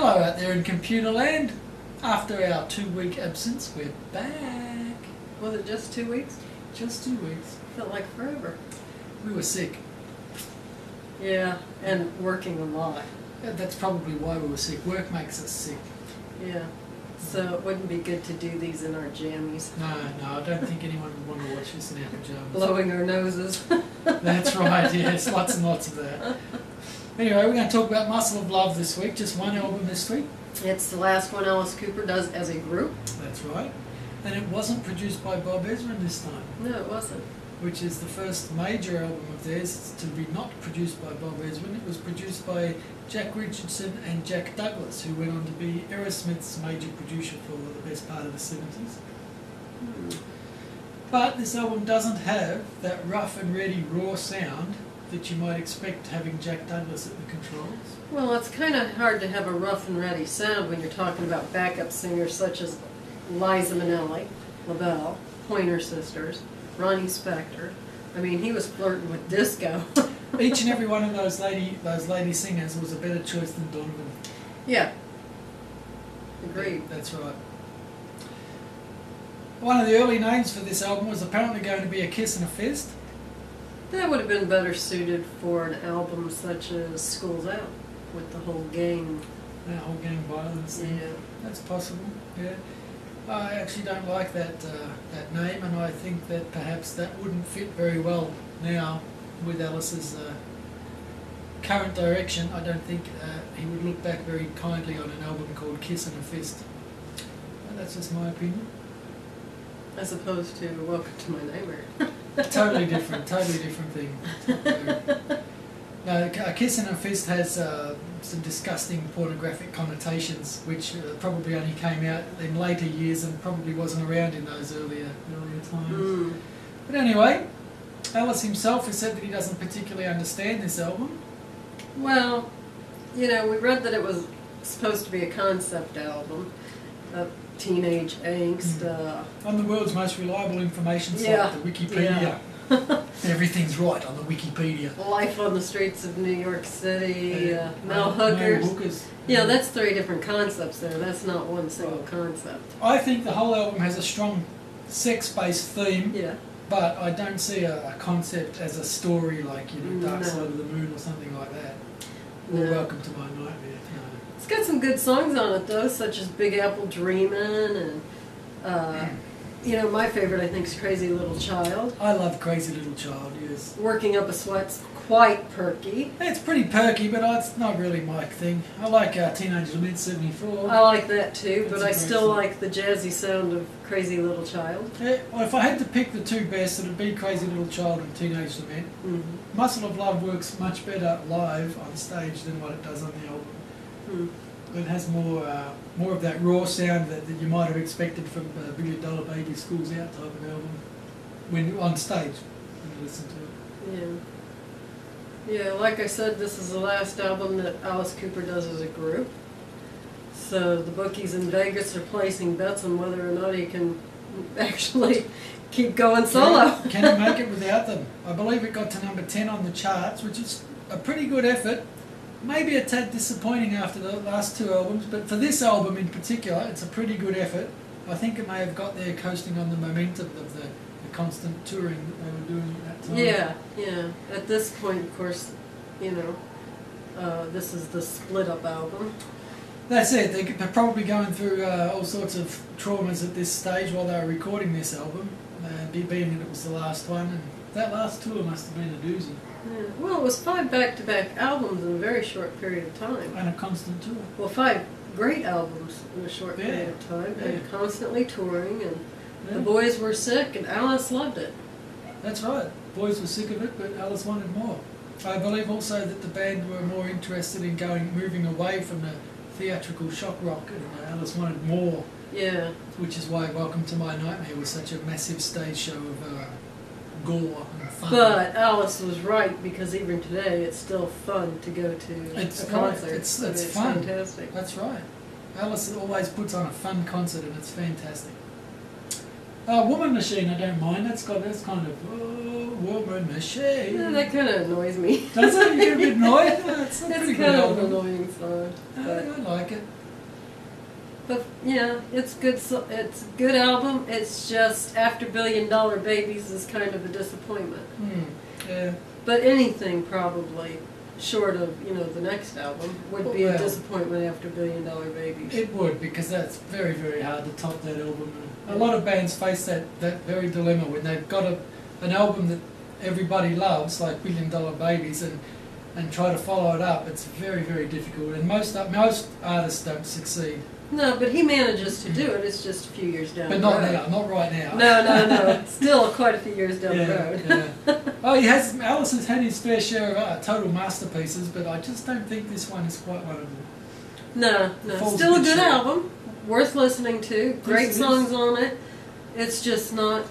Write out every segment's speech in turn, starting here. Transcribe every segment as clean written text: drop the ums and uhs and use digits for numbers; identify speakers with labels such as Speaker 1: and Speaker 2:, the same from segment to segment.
Speaker 1: Hello out there in computer land. After our 2-week absence, we're back.
Speaker 2: Was it just 2 weeks?
Speaker 1: Just 2 weeks.
Speaker 2: Felt like forever.
Speaker 1: We were sick.
Speaker 2: Yeah, and working a lot.
Speaker 1: Yeah, that's probably why we were sick. Work makes us sick.
Speaker 2: Yeah. So it wouldn't be good to do these in our jammies.
Speaker 1: No, I don't think anyone would want to watch this in our pajamas.
Speaker 2: Blowing our noses.
Speaker 1: That's right, yes, lots and lots of that. Anyway, we're going to talk about Muscle of Love this week, just one album this week.
Speaker 2: It's the last one Alice Cooper does as a group.
Speaker 1: That's right. And it wasn't produced by Bob Ezrin this time.
Speaker 2: No, it wasn't.
Speaker 1: Which is the first major album of theirs to be not produced by Bob Ezrin. It was produced by Jack Richardson and Jack Douglas, who went on to be Aerosmith's major producer for the best part of the 70s. But this album doesn't have that rough and ready raw sound that you might expect having Jack Douglas at the controls.
Speaker 2: Well, it's kind of hard to have a rough and ready sound when you're talking about backup singers such as Liza Minnelli, LaBelle, Pointer Sisters, Ronnie Spector. I mean, he was flirting with disco.
Speaker 1: Each and every one of those lady singers was a better choice than Donovan.
Speaker 2: Yeah. Agreed.
Speaker 1: That's right. One of the early names for this album was apparently going to be A Kiss and a Fist.
Speaker 2: That would have been better suited for an album such as School's Out, with the whole gang.
Speaker 1: That whole gang violence thing.
Speaker 2: Yeah.
Speaker 1: That's possible, yeah. I actually don't like that name, and I think that perhaps that wouldn't fit very well now with Alice's current direction. I don't think he would look back very kindly on an album called Kiss and a Fist. But that's just my opinion.
Speaker 2: As opposed to Welcome to My Nightmare.
Speaker 1: Totally different thing. No, A Kiss and a Fist has some disgusting pornographic connotations, which probably only came out in later years and probably wasn't around in those earlier times. But anyway, Alice himself has said that he doesn't particularly understand this album.
Speaker 2: Well, you know, we read that it was supposed to be a concept album of teenage angst.
Speaker 1: On the world's most reliable information site,
Speaker 2: Yeah.
Speaker 1: the Wikipedia.
Speaker 2: Yeah.
Speaker 1: Everything's right on the Wikipedia.
Speaker 2: Life on the streets of New York City, male hookers.
Speaker 1: Male hookers.
Speaker 2: Yeah, that's 3 different concepts there. That's not one single concept.
Speaker 1: I think the whole album has a strong sex-based theme.
Speaker 2: Yeah.
Speaker 1: But I don't see a concept as a story like, you know, Dark Side of the Moon or something like that. Or
Speaker 2: No.
Speaker 1: Welcome to My Nightmare. No.
Speaker 2: It's got some good songs on it though, such as Big Apple Dreamin' and, you know, my favorite I think is Crazy Little Child.
Speaker 1: I love Crazy Little Child, yes.
Speaker 2: Working Up a Sweat's quite perky.
Speaker 1: It's pretty perky, but it's not really my thing. I like Teenage Lament 74.
Speaker 2: I like that too, but
Speaker 1: That's a
Speaker 2: I
Speaker 1: great
Speaker 2: still
Speaker 1: song.
Speaker 2: like the jazzy sound of Crazy Little Child.
Speaker 1: Yeah, well, if I had to pick the 2 best, it would be Crazy Little Child and Teenage Lament. Muscle of Love works much better live on stage than what it does on the album. It has more of that raw sound that you might have expected from $1 Billion Baby School's Out type of album when on stage when you listen to it.
Speaker 2: Yeah. Yeah, like I said, this is the last album that Alice Cooper does as a group. So the bookies in Vegas are placing bets on whether or not he can actually keep going solo.
Speaker 1: Can he make it without them? I believe it got to number 10 on the charts, which is a pretty good effort. Maybe a tad disappointing after the last 2 albums, but for this album in particular, it's a pretty good effort. I think it may have got there coasting on the momentum of the constant touring that they were doing at that time.
Speaker 2: Yeah. At this point, of course, you know, this is the split-up album.
Speaker 1: That's it. They're probably going through all sorts of traumas at this stage while they were recording this album, being that it was the last one, and that last tour must have been a doozy.
Speaker 2: Yeah. Well, it was 5 back-to-back albums in a very short period of time.
Speaker 1: And a constant tour.
Speaker 2: Well, 5 great albums in a short period of time, and constantly touring, and the boys were sick, and Alice loved it.
Speaker 1: That's right. Boys were sick of it, but Alice wanted more. I believe also that the band were more interested in moving away from the theatrical shock rock, and Alice wanted more.
Speaker 2: Yeah.
Speaker 1: Which is why Welcome to My Nightmare was such a massive stage show of gore and fun.
Speaker 2: But Alice was right, because even today it's still fun to go to a concert.
Speaker 1: It's
Speaker 2: It's
Speaker 1: fun.
Speaker 2: fantastic.
Speaker 1: That's right. Alice always puts on a fun concert, and it's fantastic. Woman Machine, I don't mind. That's kind of Woman Machine.
Speaker 2: Yeah, that kind of annoys me.
Speaker 1: Does it? You get a bit annoyed? It's a pretty good
Speaker 2: kind of
Speaker 1: album.
Speaker 2: an annoying song.
Speaker 1: I like it.
Speaker 2: But yeah, it's good. It's a good album. It's just After $1 Billion Babies is kind of a disappointment.
Speaker 1: Yeah.
Speaker 2: But anything probably short of the next album would be a disappointment after $1 Billion Babies.
Speaker 1: It would, because that's very, very hard to top that album. And a lot of bands face that very dilemma when they've got an album that everybody loves, like $1 Billion Babies, and try to follow it up. It's very, very difficult, and most artists don't succeed.
Speaker 2: No, but he manages to do it. It's just a few years down the road.
Speaker 1: But not now, not right now.
Speaker 2: No. Still quite a few years down the road.
Speaker 1: Yeah. Oh, Alice has had his fair share of total masterpieces, but I just don't think this one is quite one of them.
Speaker 2: No. Still a good album. Worth listening to. Great songs on it. It's just not,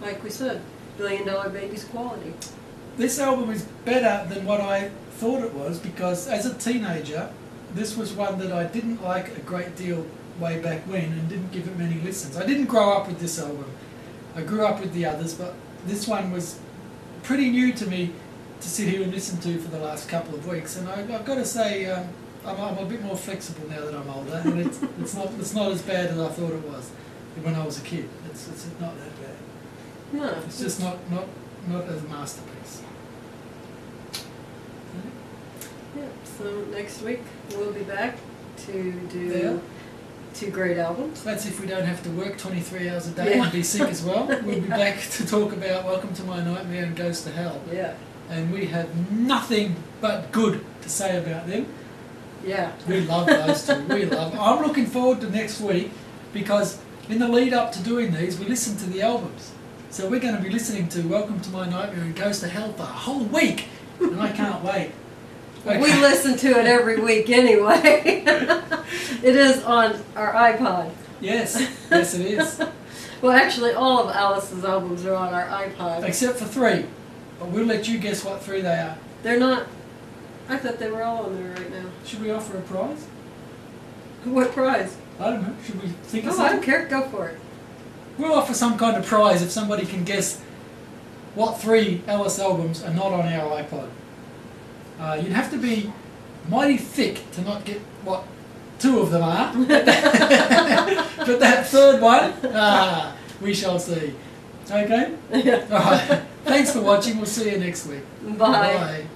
Speaker 2: like we said, $1 Billion Babies quality.
Speaker 1: This album is better than what I thought it was, because as a teenager, this was one that I didn't like a great deal way back when and didn't give it many listens. I didn't grow up with this album. I grew up with the others, but this one was pretty new to me to sit here and listen to for the last couple of weeks. And I've got to say, I'm a bit more flexible now that I'm older, and it's not as bad as I thought it was when I was a kid. It's not that bad.
Speaker 2: No.
Speaker 1: It's just not as a masterpiece.
Speaker 2: Yeah, so next week we'll be back to do 2 great albums.
Speaker 1: That's if we don't have to work 23 hours a day and be sick as well. We'll be back to talk about Welcome to My Nightmare and Goes to Hell.
Speaker 2: Yeah.
Speaker 1: And we have nothing but good to say about them.
Speaker 2: Yeah.
Speaker 1: We love those two. I'm looking forward to next week, because in the lead up to doing these, we listen to the albums. So we're going to be listening to Welcome to My Nightmare and Goes to Hell for a whole week. And I can't wait.
Speaker 2: Okay. We listen to it every week anyway. It is on our iPod.
Speaker 1: Yes it is.
Speaker 2: Well, actually, all of Alice's albums are on our iPod.
Speaker 1: Except for 3. But we'll let you guess what 3 they are.
Speaker 2: They're not. I thought they were all on there right now.
Speaker 1: Should we offer a prize?
Speaker 2: What prize?
Speaker 1: I don't know. Should we think of
Speaker 2: something? I don't care. Go for it.
Speaker 1: We'll offer some kind of prize if somebody can guess what 3 Alice albums are not on our iPod. You'd have to be mighty thick to not get what 2 of them are. But that 3rd one, we shall see. Okay?
Speaker 2: Yeah.
Speaker 1: All right. Thanks for watching. We'll see you next week.
Speaker 2: Bye.